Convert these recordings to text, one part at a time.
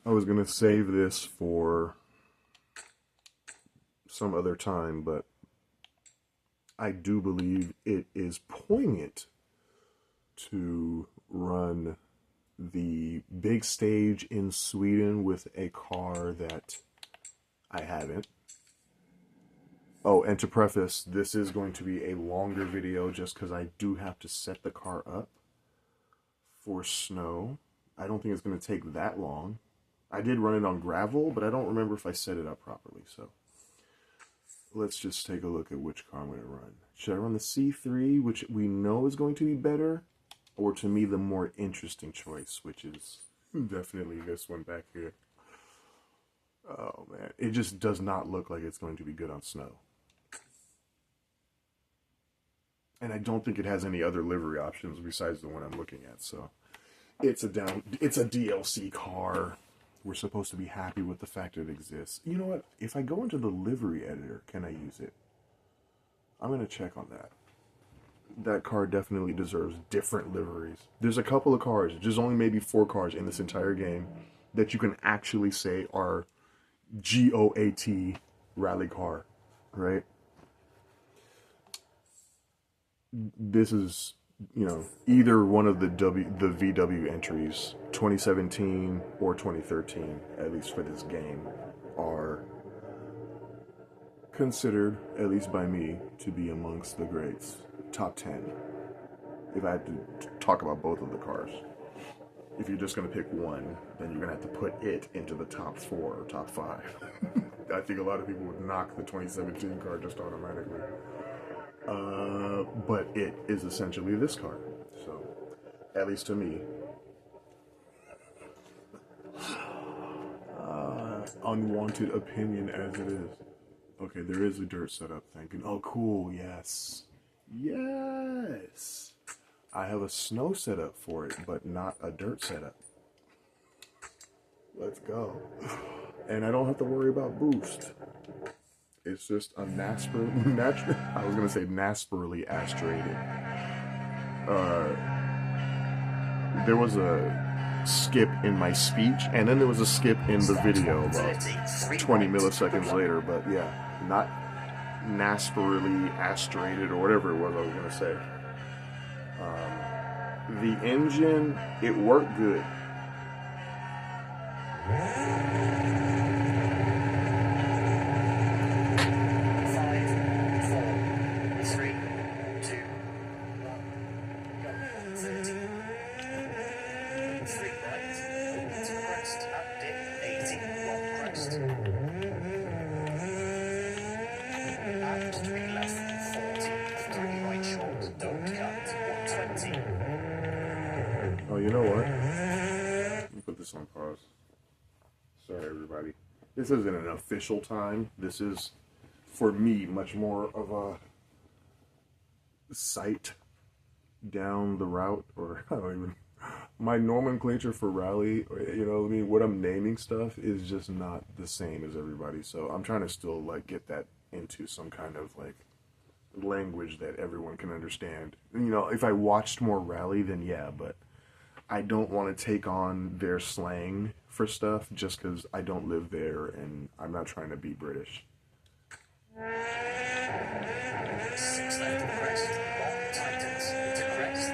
I was going to save this for some other time, but I do believe it is poignant to run the big stage in Sweden with a car that I haven't. Oh, and to preface, this is going to be a longer video just because I do have to set the car up for snow. I don't think it's going to take that long. I did run it on gravel, but I don't remember if I set it up properly. So let's just take a look at which car I'm going to run. Should I run the C3, which we know is going to be better, or to me the more interesting choice, which is definitely this one back here. Oh man, it just does not look like it's going to be good on snow. And I don't think it has any other livery options besides the one I'm looking at. So it's a DLC car. We're supposed to be happy with the fact that it exists. You know what? If I go into the livery editor, can I use it? I'm going to check on that. That car definitely deserves different liveries. There's a couple of cars, there's only maybe 4 cars in this entire game that you can actually say are GOAT rally car, right? This is, you know, either one of the VW entries, 2017 or 2013, at least for this game, are considered, at least by me, to be amongst the greats. Top 10. If I had to talk about both of the cars. If you're just going to pick one, then you're going to have to put it into the top 4 or top 5. I think a lot of people would knock the 2017 car just automatically. But it is essentially this car. So, at least to me. Unwanted opinion as it is. Okay, there is a dirt setup, thank you. Oh, cool, yes. Yes! I have a snow setup for it, but not a dirt setup. Let's go. And I don't have to worry about boost. It's just a I was gonna say Nasperly astrated. There was a skip in my speech, and then there was a skip in the video about 20 milliseconds later, but yeah, not Nasperly astrated or whatever it was I was gonna say. The engine, it worked good. Oh, you know what? Let me put this on pause. Sorry, everybody. This isn't an official time. This is, for me, much more of a sight down the route, or I don't even. My nomenclature for rally, you know what I mean? What I'm naming stuff is just not the same as everybody. So I'm trying to still, like, get that into some kind of, like, language that everyone can understand. You know, if I watched more rally, then yeah, but I don't want to take on their slang for stuff just because I don't live there and I'm not trying to be British. 6 left of crest, long tightens into crest.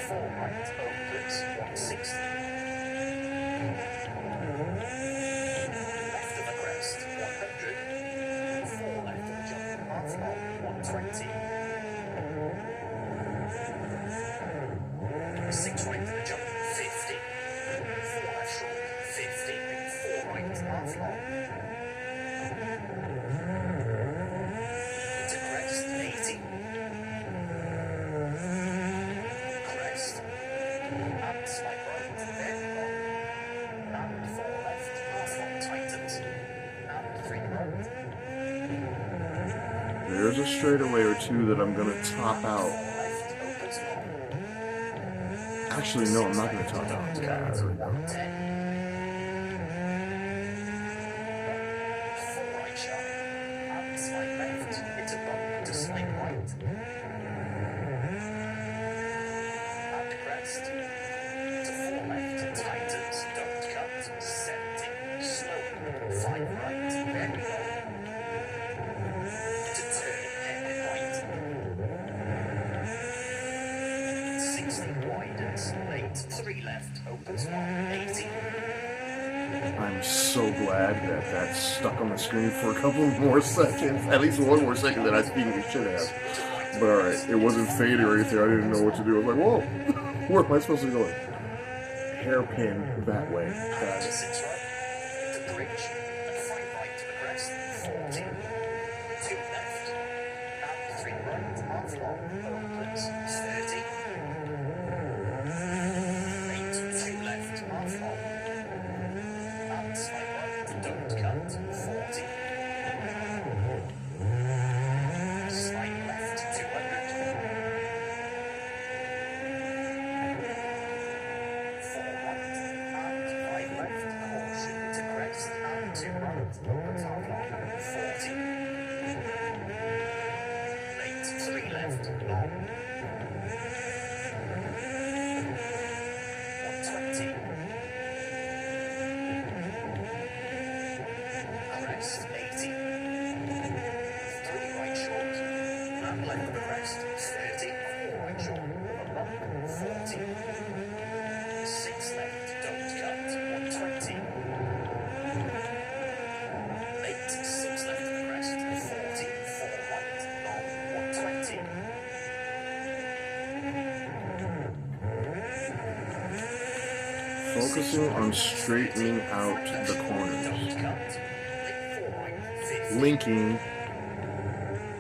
4 right, opens 160. Left of the crest, 100. 4 left of the jump, half long, 120. 6 right of the jump, 50. 4 left short, 50. 4 right, half long. Into crest, 80. Crest. And slight right, then long. And 4 left, half long tightens. And 3 right. There's a straightaway or two that I'm going to top out. Left, opens long. Actually, no, I'm not going to top out. Yeah, there we go. 10. 4 right sharp. And slight left. Into bump to slight right. And crest. To 4 left. Tightens. Don't 3 left, opens 180. I'm so glad that that stuck on the screen for a couple more seconds. At least one more second than I think it should have. But alright, it wasn't fading or anything. I didn't know what to do. I was like, whoa, where am I supposed to go? Hairpin that way. Got it. 6 right, the bridge, and 5 right to the crest, 40. 2 left, and 3 right, half long, opens 30. 8, 2 left, half long, and slight right, don't cut, 40. Slight left, 200. 4 right, and 5 left, caution to crest, and 2 right, opens half long, 40. Late, 3 left, long. 120. Crest, 80. 3 right short, and left of the crest, 30. 4 right short, of a bump, 40. 6 left, don't cut, 120. Late, 6 left of the crest, 40. 4 right, long, 120. Focusing on straightening out the corners. Don't cut. Late 4 right, 50. Linking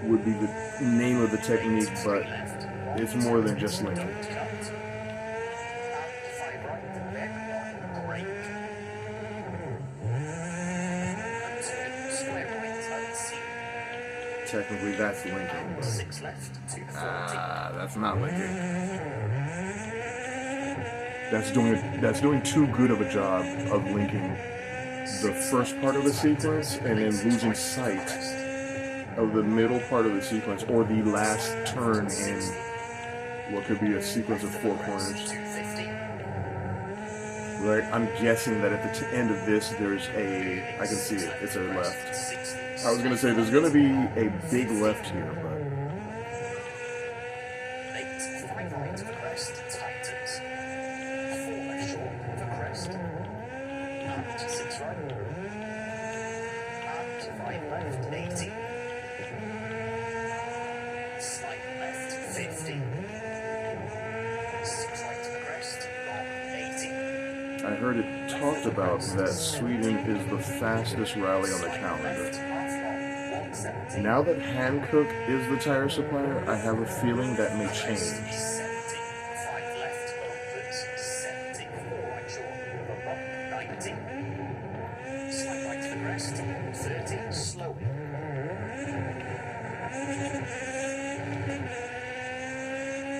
would be the name of the technique, but it's more than just linking. Don't cut. And 5 right, back long, brake. And turn, square right, unseen. Technically, that's linking, but 6 left, 240. that's not linking. That's doing too good of a job of linking the first part of the sequence and then losing sight of the middle part of the sequence or the last turn in what could be a sequence of 4 corners. 250. Right? I'm guessing that at the end of this, there's a, I can see it, it's a left. 60. I was gonna say there's gonna be a big left here, but Late, 5 right to the crest, tightens. 4 left short of the crest. And 6 right. And 5 left, 80. Slight left, 50. 6 right to the crest, long, 80. I heard it talked about that Sweden is the fastest rally on the Left, calendar. half long, 170. Now that Hankook is the tire supplier, I have a feeling that may change. 70. 5 left, opens 70. 4 right short of a bump, 90. Slight right to the crest, 30. Slowing.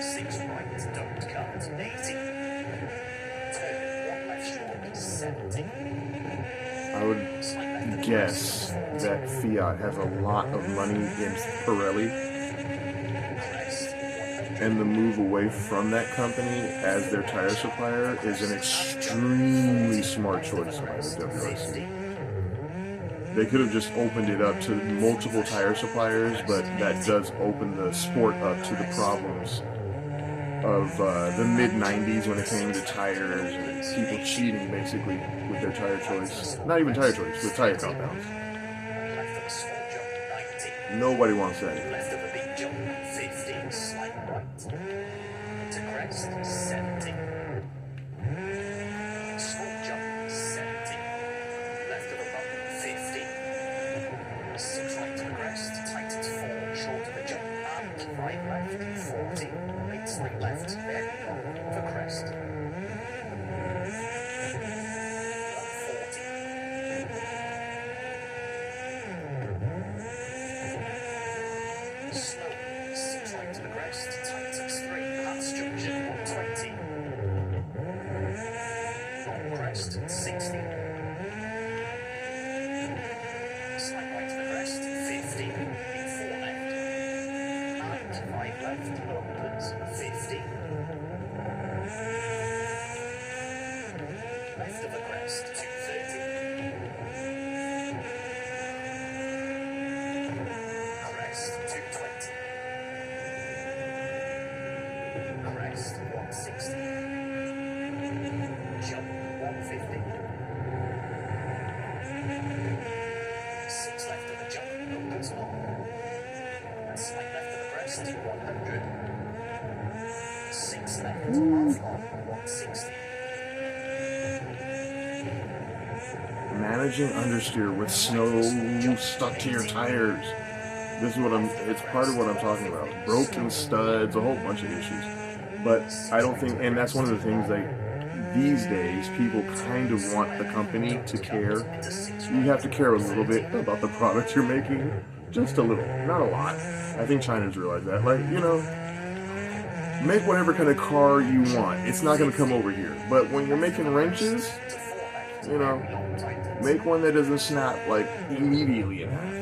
6 right, don't cut, 80. Turn 1 left short, 70. I would Slight left of the guess crest, that Fiat has a lot of money in Pirelli, crest, 100. and the move away from that company as their tire supplier is an extremely smart choice by the WRC. They could have just opened it up to multiple tire suppliers, but that does open the sport up to the problems of the mid-90s when it came to tires and people cheating basically with their tire choice. Not even tire choice, with tire compounds. Left of a small jump, 90. Nobody wants that. Left of a big jump, 50. Slight right. To crest, 70. Small jump, 70. Left of a bump, 50. 6 right to the crest, tightens 4, short of the jump, and 5 left, 40. Late slight left, back long, for crest. 140. Slow, 6 right to the crest, tightens 3, pass junction, 120. Long crest, 60. Slight right to the crest, 50. Big 4 left. And 5 left, opens, 50. Left of the crest, 230. Crest, 220. Crest, 160. damaging understeer with snow stuck to your tires. This is it's part of what I'm talking about. Broken studs, a whole bunch of issues. But I don't think, and that's one of the things that these days people kind of want the company to care. You have to care a little bit about the product you're making. Just a little, not a lot. I think China's realized that. Like, you know, make whatever kind of car you want. It's not going to come over here. But when you're making wrenches, you know, make one that doesn't snap like immediately in half.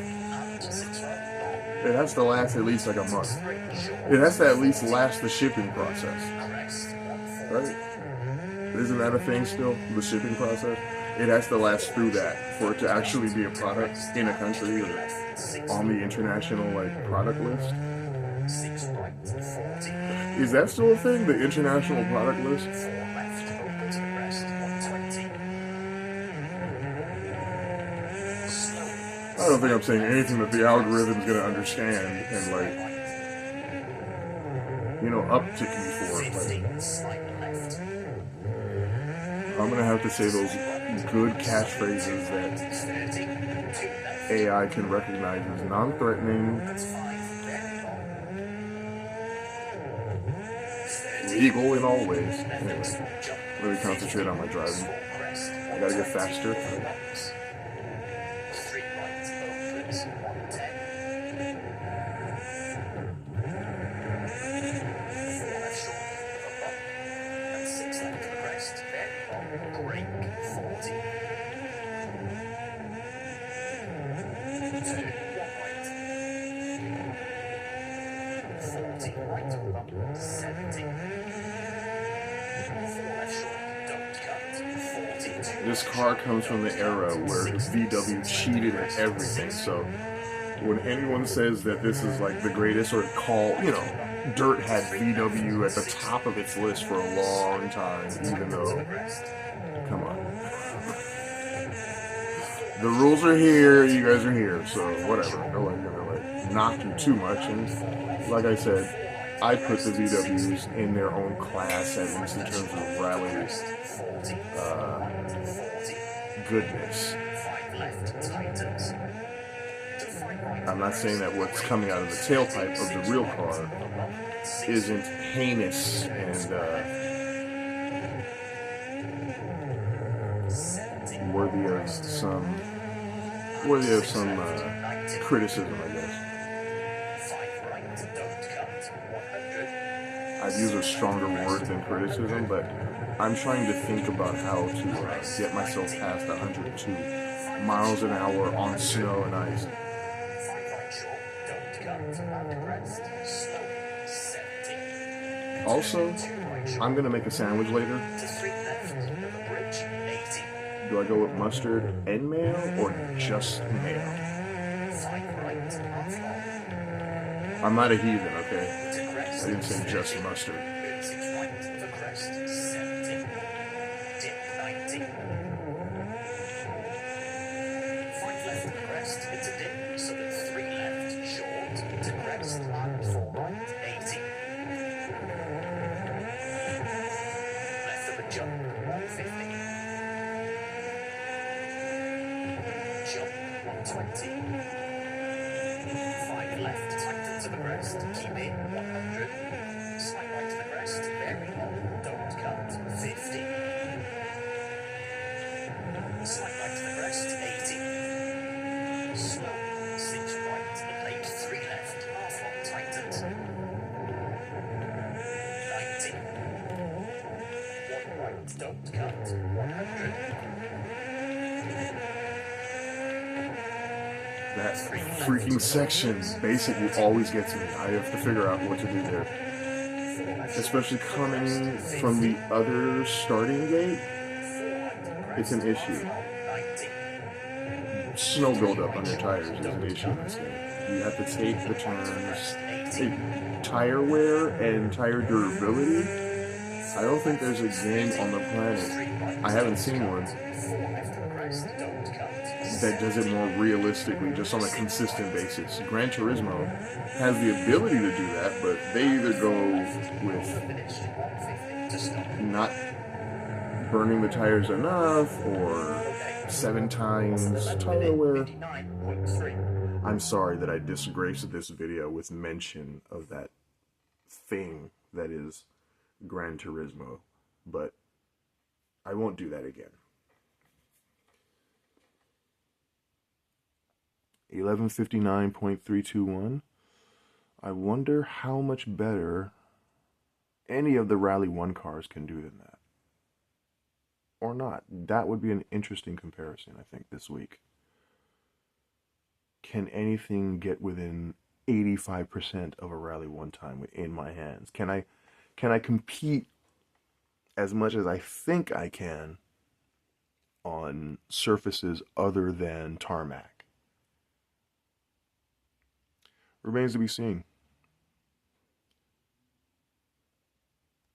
It has to last at least like a month. It has to at least last the shipping process. Right? Isn't that a thing still? The shipping process? It has to last through that for it to actually be a product in a country or on the international like product list. Is that still a thing? The international product list? I don't think I'm saying anything that the algorithm's gonna understand and like, you know, uptick me for. Like, I'm gonna have to say those good catchphrases that AI can recognize as non-threatening, legal in all ways. Anyway, let me concentrate on my driving. I gotta get faster. This car comes from the era where VW cheated at everything, so when anyone says that this is like the greatest, or you know, Dirt had VW at the top of its list for a long time, even though, come on. The rules are here, you guys are here, so whatever. Nobody's gonna like knock you too much, and like I said, I put the VWs in their own class, at least in terms of rally goodness. I'm not saying that what's coming out of the tailpipe of the real car isn't heinous and worthy of some criticism, I guess. I'd use a stronger word than criticism, but I'm trying to think about how to get myself past 102 miles an hour on snow and ice. Also, I'm going to make a sandwich later. Do I go with mustard and mayo or just mayo? I'm not a heathen, okay? I didn't say just mustard. That freaking section basically always gets me. I have to figure out what to do there. Especially coming from the other starting gate, it's an issue. Snow buildup on your tires is an issue in this game. You have to take the turns. Tire wear and tire durability, I don't think there's a game on the planet, I haven't seen one, that does it more realistically, just on a consistent basis. Gran Turismo has the ability to do that, but they either go with not burning the tires enough, or 7 times tire wear. 59.3. I'm sorry that I disgraced this video with mention of that thing that is Gran Turismo, but I won't do that again. 11:59.321. I wonder how much better any of the Rally 1 cars can do than that. Or not. That would be an interesting comparison, I think, this week. Can anything get within 85% of a Rally 1 time in my hands? Can I compete as much as I think I can on surfaces other than tarmac? Remains to be seen.